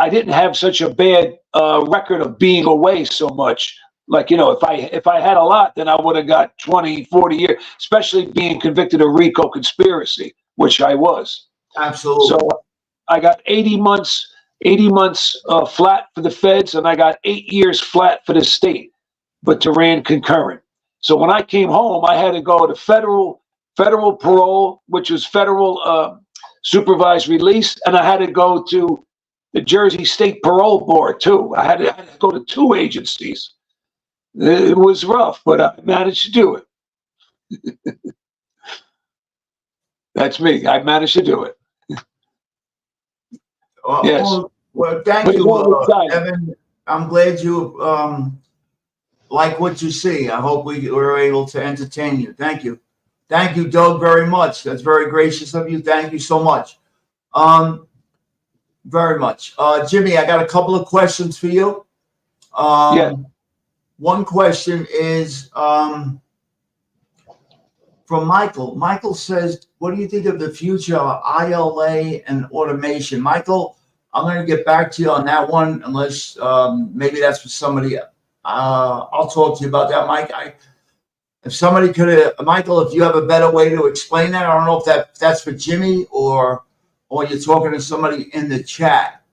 didn't have such a bad record of being away so much. Like, you know, if I had a lot, then I would have got 20, 40 years, especially being convicted of RICO conspiracy, which I was. Absolutely. So I got 80 months flat for the feds, and I got 8 years flat for the state, but to ran concurrent. So when I came home, I had to go to federal parole, which was federal supervised release, and I had to go to the Jersey State Parole Board too. I had to go to 2 agencies. It was rough, but I managed to do it. That's me. I managed to do it. Yes. Well, thank you, Evan. I'm glad you like what you see. I hope we were able to entertain you. Thank you. Thank you, Doug, very much. That's very gracious of you. Thank you so much. Very much. Jimmy, I got a couple of questions for you. One question is from Michael. Michael says, what do you think of the future of ILA and automation? Michael, I'm going to get back to you on that one, unless maybe that's for somebody. I'll talk to you about that, Mike. If somebody could, Michael, if you have a better way to explain that, I don't know if that's for Jimmy or you're talking to somebody in the chat.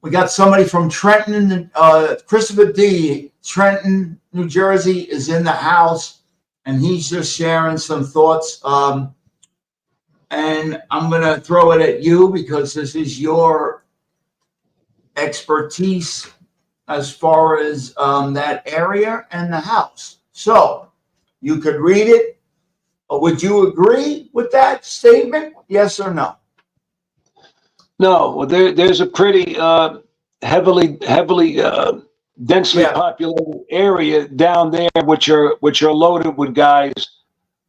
We got somebody from Trenton, Christopher D. Trenton, New Jersey is in the house, and he's just sharing some thoughts. And I'm going to throw it at you because this is your expertise. as far as that area and the house. So you could read it. Would you agree with that statement? Yes or no? No, well, there's a pretty heavily densely Yeah. populated area down there, which are loaded with guys,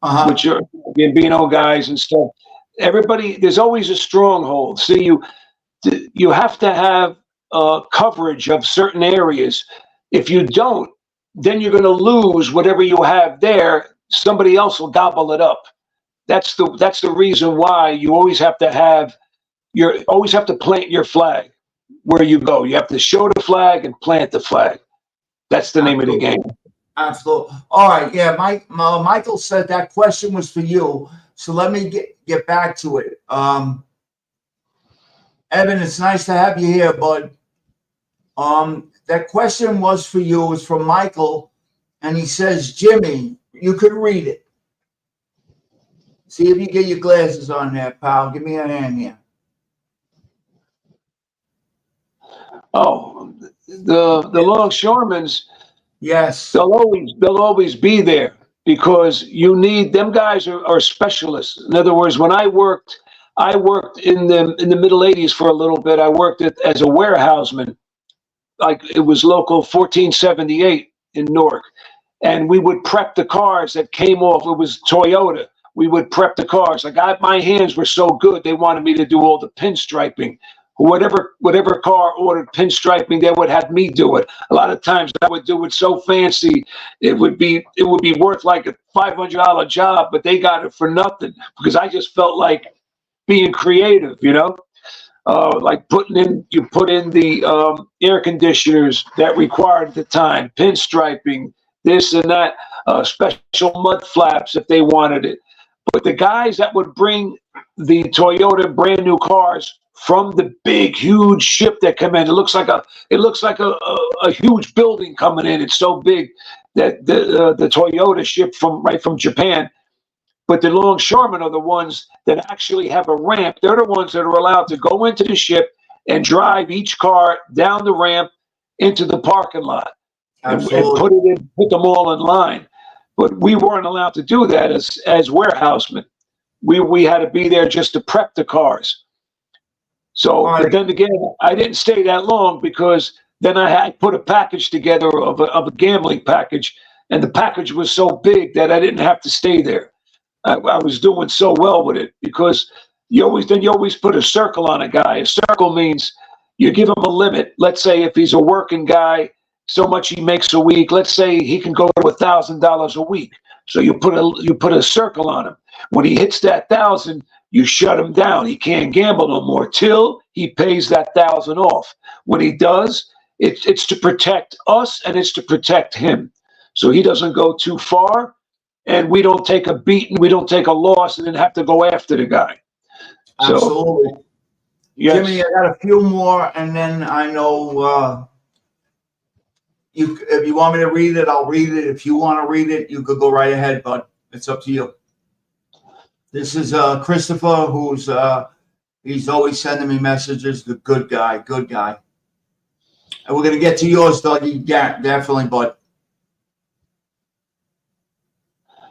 Uh-huh. which are Gambino guys and stuff. Everybody, there's always a stronghold. See, you have to have coverage of certain areas. If you don't, then you're going to lose whatever you have there. Somebody else will gobble it up. That's the reason why you always have to have always have to plant your flag where you go. You have to show the flag and plant the flag. That's the name of the game. Absolutely. All right. Yeah, Michael said that question was for you. So let me get back to it. Evan, it's nice to have you here, bud. That question was for you. It was from Michael, and he says, Jimmy, you could read it. See if you get your glasses on there, pal. Give me a hand here. Oh, the longshoremen's, yes, they'll always be there because you need them. Guys are specialists. In other words, when I worked in the middle 80s for a little bit. I worked as a warehouseman, like it was local 1478 in Newark, and we would prep the cars that came off. It was Toyota. We would prep the cars. Like my hands were so good, they wanted me to do all the pinstriping. Whatever car ordered pinstriping, they would have me do it. A lot of times I would do it so fancy, it would be worth like a $500 job, but they got it for nothing because I just felt like being creative, like put in the air conditioners that required at the time, pinstriping, this and that, special mud flaps if they wanted it. But the guys that would bring the Toyota brand new cars from the big, huge ship that come in, it looks like a huge building coming in. It's so big that the Toyota ship from Japan. But the longshoremen are the ones that actually have a ramp. They're the ones that are allowed to go into the ship and drive each car down the ramp into the parking lot and put them all in line. But we weren't allowed to do that as warehousemen. We had to be there just to prep the cars. So, but then again, I didn't stay that long because then I had put a package together of a gambling package, and the package was so big that I didn't have to stay there. I was doing so well with it because you always put a circle on a guy. A circle means you give him a limit. Let's say if he's a working guy, so much he makes a week. Let's say he can go to $1,000 a week. So you put a circle on him. When he hits that 1,000, you shut him down. He can't gamble no more till he pays that 1,000 off. When he does, it's to protect us and it's to protect him, so he doesn't go too far, and we don't take a beating, we don't take a loss, and then have to go after the guy. Absolutely. So, yes. Jimmy, I got a few more, and then I know if you want me to read it, I'll read it. If you want to read it, you could go right ahead, but it's up to you. This is Christopher, who's he's always sending me messages. The good guy. And we're gonna get to yours, Dougie. Yeah, definitely, but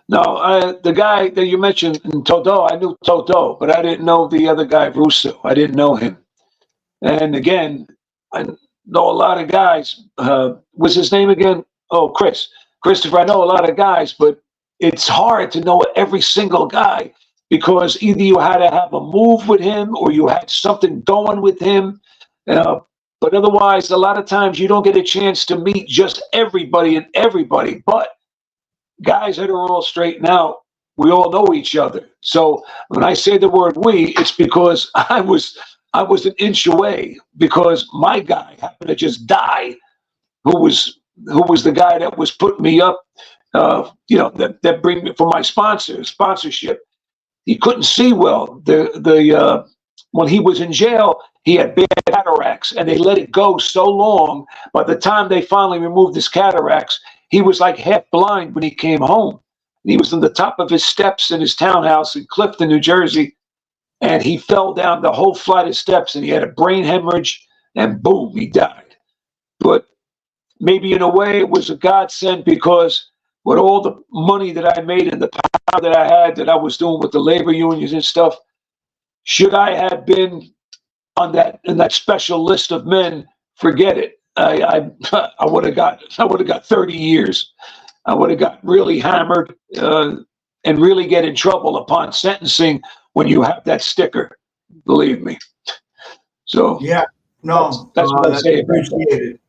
no, the guy that you mentioned in Toto, I knew Toto, but I didn't know the other guy, Russo. I didn't know him. And again, I know a lot of guys. What's his name again? Oh, Christopher. I know a lot of guys, but it's hard to know every single guy because either you had to have a move with him or you had something going with him. But otherwise, a lot of times you don't get a chance to meet just everybody. But guys that are all straightened out, we all know each other. So when I say the word we, it's because I was an inch away because my guy happened to just die, who was the guy that was putting me up, that bring me for my sponsorship. He couldn't see well. When he was in jail, he had bad cataracts, and they let it go so long. By the time they finally removed his cataracts, he was like half blind when he came home. He was on the top of his steps in his townhouse in Clifton, New Jersey, and he fell down the whole flight of steps, and he had a brain hemorrhage, and boom, he died. But maybe in a way it was a godsend, because with all the money that I made and the power that I had, that I was doing with the labor unions and stuff, should I have been on that in that special list of men, forget it. I would have got 30 years. I would have got really hammered and really get in trouble upon sentencing when you have that sticker. Believe me. So Yeah, no, that's what I that's say about that. appreciated.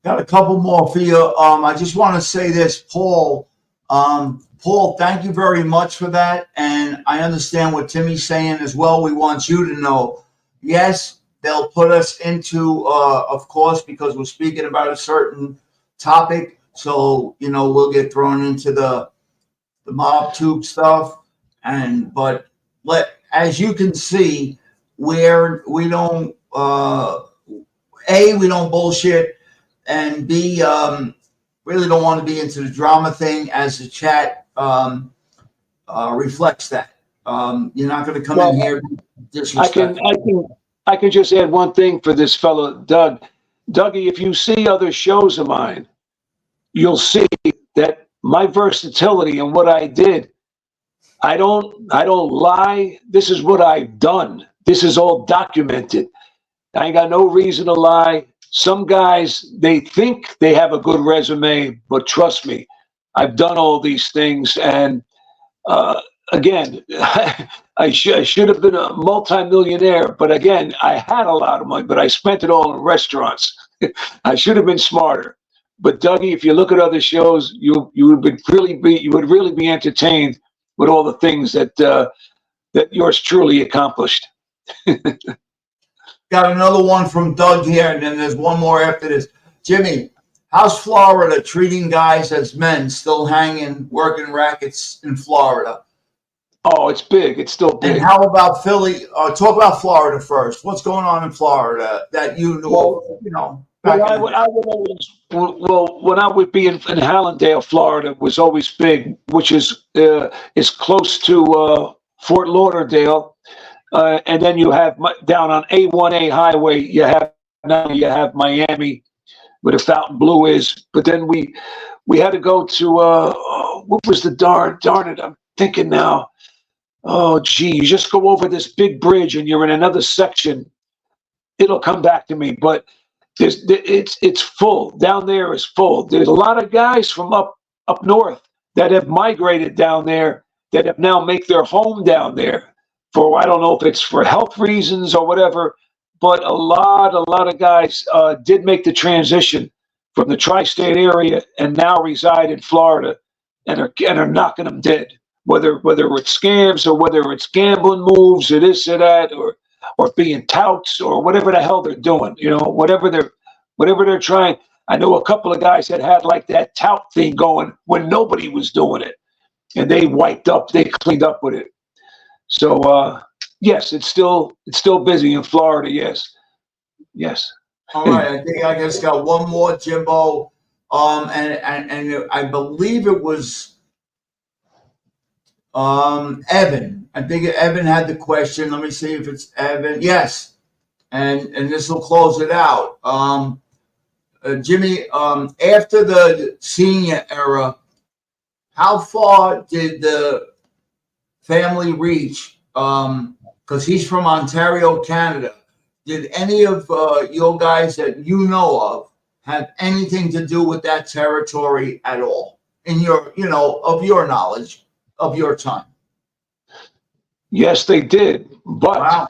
Got a couple more for you. I just want to say this, Paul. Paul, thank you very much for that. And I understand what Timmy's saying as well. We want you to know, yes, they'll put us into, of course, because we're speaking about a certain topic. So, we'll get thrown into the mob tube stuff. But as you can see, we don't, we don't bullshit, and B, really don't want to be into the drama thing, as the chat reflects that. You're not going to come in here disrespectful. I can just add one thing for this fellow, Doug. Dougie, if you see other shows of mine, you'll see that my versatility and what I did, I don't lie. This is what I've done. This is all documented. I ain't got no reason to lie. Some guys, they think they have a good resume, but trust me, I've done all these things. And again, I should have been a multimillionaire, but again, I had a lot of money, but I spent it all in restaurants. I should have been smarter. But Dougie, if you look at other shows, you would really be entertained with all the things that that yours truly accomplished. Got another one from Doug here, and then there's one more after this. Jimmy, how's Florida treating guys as men still hanging, working rackets in Florida? Oh, it's big. It's still big. And how about Philly? Talk about Florida first. What's going on in Florida that you knew? When I would be in Hallandale, Florida, was always big, which is close to Fort Lauderdale, and then you have down on A1A highway. You have Miami, where the Fountain Blue is. But then we had to go to what was the darn it? I'm thinking now. Oh, gee, you just go over this big bridge and you're in another section. It'll come back to me, but it's full. Down there is full. There's a lot of guys from up north that have migrated down there, that have now make their home down there. For I don't know if it's for health reasons or whatever, but a lot of guys did make the transition from the tri-state area and now reside in Florida and are knocking them dead. Whether it's scams or whether it's gambling moves or this or that, or being touts or whatever the hell they're doing, whatever they're trying. I know a couple of guys that had like that tout thing going when nobody was doing it, and they cleaned up with it. So yes, it's still busy in Florida. Yes. All right, I think I just got one more, Jimbo. And I believe it was Evan. I think Evan had the question. Let me see if it's Evan. Yes. And this will close it out. Jimmy, after the senior era, how far did the family reach? Because he's from Ontario, Canada. Did any of your guys that you know of have anything to do with that territory at all in your, of your knowledge? Of your time? Yes, they did, but wow.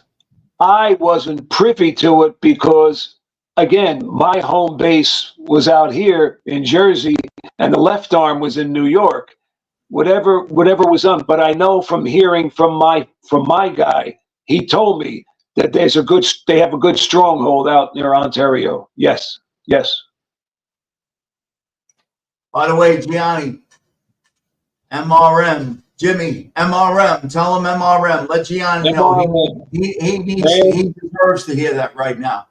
I wasn't privy to it because, again, my home base was out here in Jersey, and the left arm was in New York. Whatever was on, but I know from hearing from my guy, he told me that they have a good stronghold out near Ontario. Yes. By the way, Gianni, MRM. Jimmy, MRM. Tell him MRM. Let Gianni know. He deserves to hear that right now.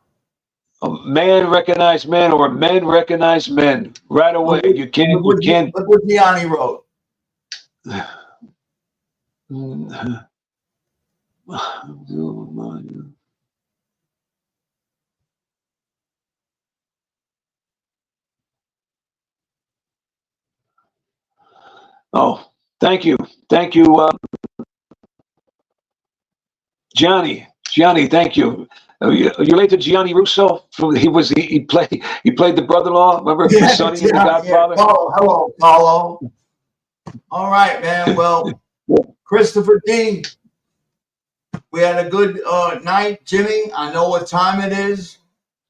A man recognize men, or men recognize men right away. You can't. Look what Gianni wrote. Oh, thank you, Gianni. Gianni, thank you. Are you related to Gianni Russo? He played the brother-in-law. Remember Yeah, Sonny in The yeah, yeah. Godfather? Paulo, hello, Paulo. All right, man. Well, Christopher D, we had a good night. Jimmy, I know what time it is.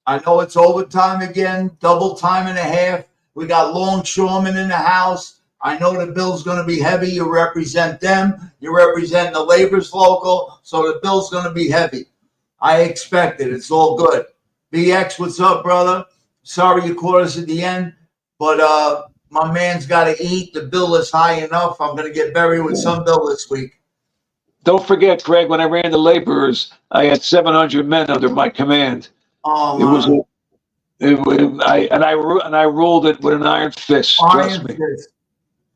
I know it's overtime again, double time and a half. We got longshoremen in the house. I know the bill's going to be heavy. You represent them. You represent the labor's local. So the bill's going to be heavy. I expect it. It's all good. BX, what's up, brother? Sorry you caught us at the end, but my man's got to eat. The bill is high enough. I'm going to get buried with some bill this week. Don't forget, Craig, when I ran the laborers, I had 700 men under my command. Oh, It was I ruled it with an iron fist. Trust iron me. fist.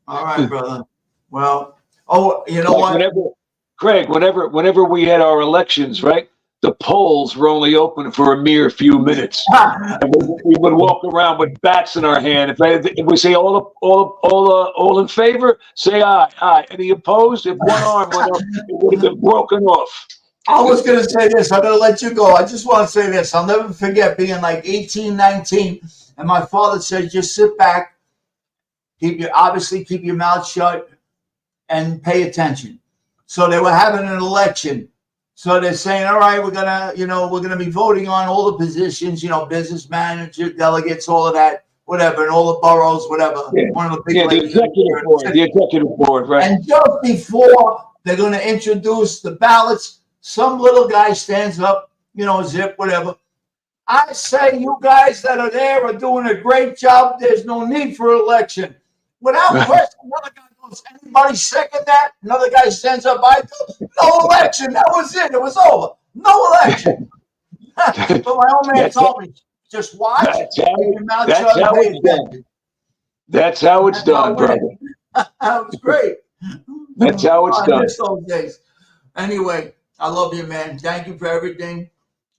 All right, brother. Well, you know Like what? Craig, whenever we had our elections, right? The polls were only open for a mere few minutes. And we would walk around with bats in our hand. If we say all in favor, say aye, aye. Any opposed? If one arm went up, it would have been broken off. I was going to say this. I'm going to let you go. I just want to say this. I'll never forget being like 18, 19, and my father said, just sit back, keep your mouth shut, and pay attention. So they were having an election. So they're saying, all right, we're gonna be voting on all the positions, business manager, delegates, all of that, whatever, and all the boroughs, whatever. Yeah. One of the big The executive board, right? And just before they're going to introduce the ballots, some little guy stands up, zip, whatever. I say you guys that are there are doing a great job. There's no need for election. Without question, another guy goes, anybody second that? Another guy stands up, I do. No election. That was it. It was over. No election. But my old man told me, just watch. That's how it's done. That's how it's done, brother. That was great. That's how it's done. I miss those days. Anyway, I love you, man. Thank you for everything.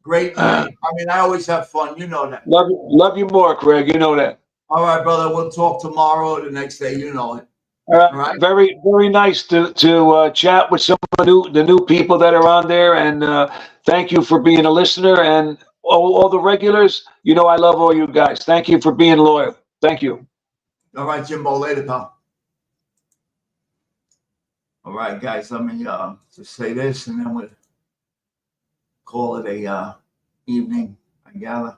Great night. I always have fun. You know that. Love you more, Craig. You know that. All right, brother. We'll talk tomorrow or the next day. You know it. All right. Very, very nice to chat with some of the new people that are on there. And thank you for being a listener. And all the regulars, I love all you guys. Thank you for being loyal. Thank you. All right, Jimbo. Later, pal. All right, guys. Let me just say this, and then we'll call it a evening, I gather.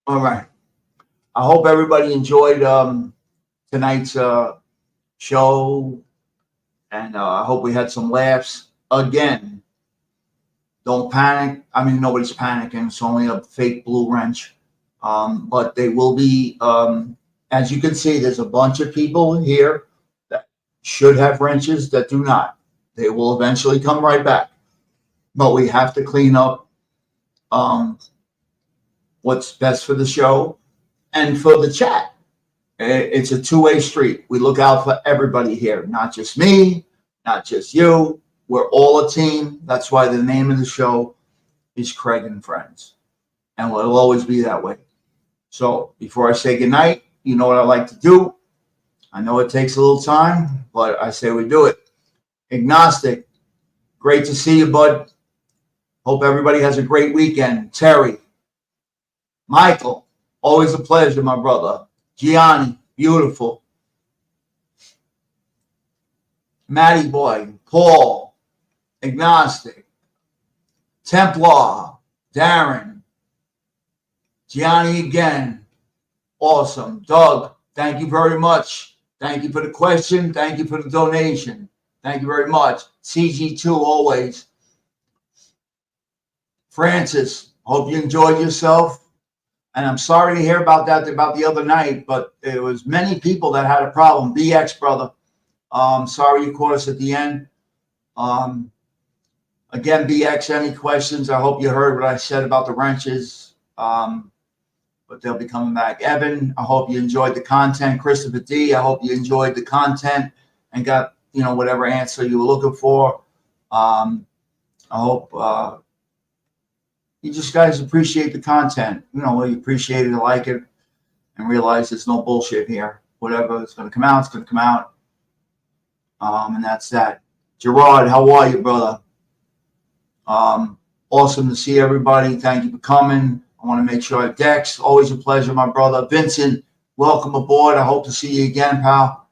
All right. I hope everybody enjoyed tonight's show, and I hope we had some laughs. Again, don't panic. Nobody's panicking. It's only a fake blue wrench. But they will be, as you can see, there's a bunch of people here that should have wrenches that do not. They will eventually come right back. But we have to clean up what's best for the show and for the chat. It's a two-way street. We look out for everybody here, not just me, not just you. We're all a team. That's why the name of the show is Craig and Friends. And it'll always be that way. So before I say goodnight, you know what I like to do. I know it takes a little time, but I say we do it. Agnostic, great to see you, bud. Hope everybody has a great weekend. Terry, Michael, always a pleasure, my brother. Gianni, beautiful. Matty Boy, Paul, Agnostic, Templar, Darren, Gianni again. Awesome. Doug, thank you very much. Thank you for the question. Thank you for the donation. Thank you very much. CG2 always. Francis, hope you enjoyed yourself. And I'm sorry to hear about the other night, but there was many people that had a problem. BX, brother. Sorry you caught us at the end. Again, BX, any questions? I hope you heard what I said about the wrenches. But they'll be coming back. Evan, I hope you enjoyed the content. Christopher D, I hope you enjoyed the content and got, whatever answer you were looking for. I hope you just guys appreciate the content. You know, you appreciate it, like it, and realize there's no bullshit here. Whatever is going to come out, it's going to come out. And that's that. Gerard, how are you, brother? Awesome to see everybody. Thank you for coming. I want to make sure Dex, always a pleasure, my brother. Vincent, welcome aboard. I hope to see you again, pal.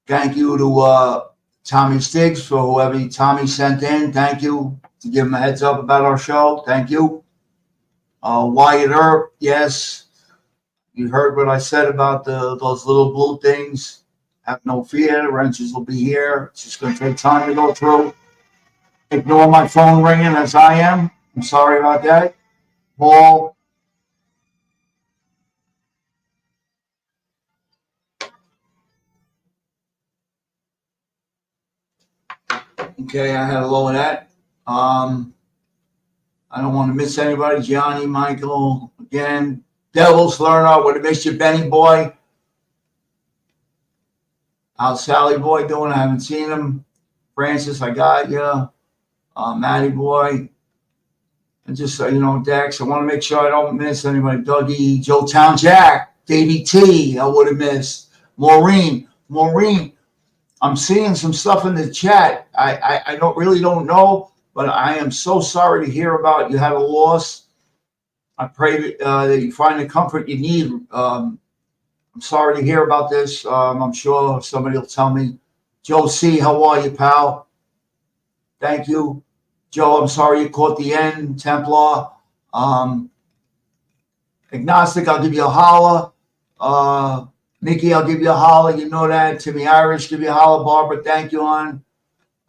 Thank you to Tommy Stiggs for whoever Tommy sent in. Thank you to give him a heads up about our show. Thank you. Wyatt Earp, yes. You heard what I said about those little blue things. Have no fear. The wrenches will be here. It's just going to take time to go through. Ignore my phone ringing as I am. I'm sorry about that. Paul. Okay, I had a low of that. I don't want to miss anybody. Johnny, Michael, again. Devils, Lerner, would have missed you, Benny boy. How's Sally boy doing? I haven't seen him. Francis, I got you. Matty boy. And just, Dex, I want to make sure I don't miss anybody. Dougie, Joe Town Jack, Davey T, I would have missed. Maureen, I'm seeing some stuff in the chat. I don't know, but I am so sorry to hear about you had a loss. I pray that you find the comfort you need. I'm sorry to hear about this. I'm sure somebody will tell me. Joe C, how are you, pal? Thank you. Joe, I'm sorry you caught the end. Templar. Agnostic, I'll give you a holler. Nikki, I'll give you a holler. You know that. Timmy Irish, give you a holler. Barbara, thank you on.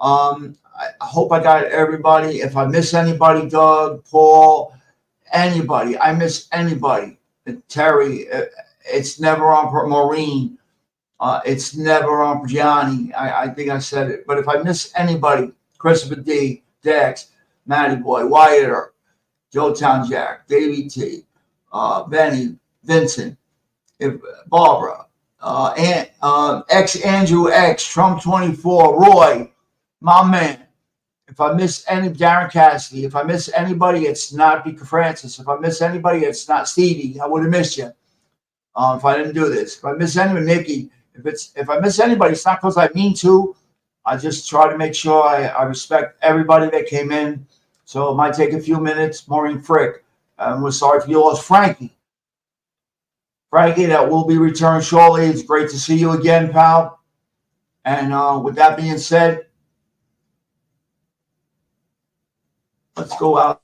I hope I got everybody. If I miss anybody, Doug, Paul, anybody, I miss anybody. Terry, it's never on Maureen. It's never on Gianni. I think I said it. But if I miss anybody, Christopher D, Dex, Matty Boy, Wyatt, Joe Town Jack, Davey T, Benny, Vincent, Barbara, X Andrew X, Trump 24, Roy, my man. If I miss any, Darren Cassidy, if I miss anybody, it's not because Francis. If I miss anybody, it's not Stevie. I would have missed you if I didn't do this. If I miss anyone, Nikki, if I miss anybody, it's not because I mean to. I just try to make sure I respect everybody that came in. So it might take a few minutes. Maureen Frick, we're sorry for your loss. Frankie, that will be returned shortly. It's great to see you again, pal. And with that being said, let's go out.